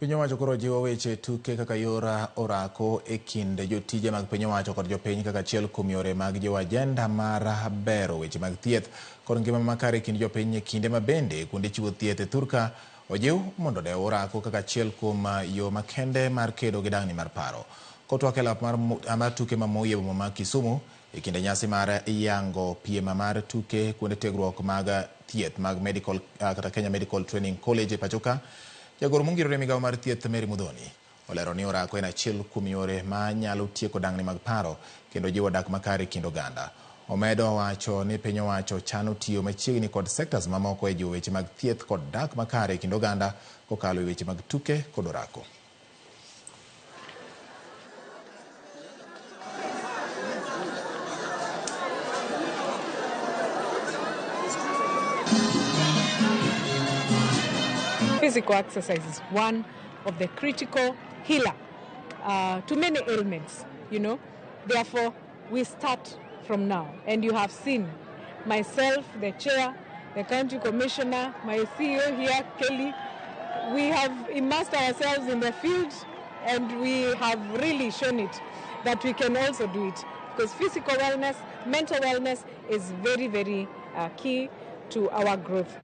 Piny owacho koro jiwo weche tuke kaka yor orako e kind jotije mag piny owacho kod jopiny kaka achiel kuom yore mag jiwo ajenda mar bero weche mag thieth kod ngima makare e kind jopiny e kinde ma bende kuonde chiwo thieth e thurka ojiw mondo odew orako kaka achiel kuom yo makende mar kedo gi dang'ni mar paro. Kotwak e lap mar tuke ma Moi e boma ma Kisumu e kinde nyasi mar yango piem mar tuke kuonde tiegruok mag thieth mag medical kata Kenya Medical Training College e pachoka, jagoro mongirore e migawo mar thieth Mary Muthoni olero ni orako en achiel kuom yore ma nyalo tieko dang'ni mag paro kendo jiwo dak makare e kind oganda. Omedo wacho ni piny owacho chano tiyo machiegni kod sectors mamoko e jiwo weche mag thieth kod dak makare e kind oganda kokalo e weche mag tuke kod orako. Physical exercise is one of the critical healer to many ailments, Therefore, we start from now. And you have seen myself, the chair, the county commissioner, my CEO here, Kelly. We have immersed ourselves in the field and we have really shown it that we can also do it. Because physical wellness, mental wellness is very, very key to our growth.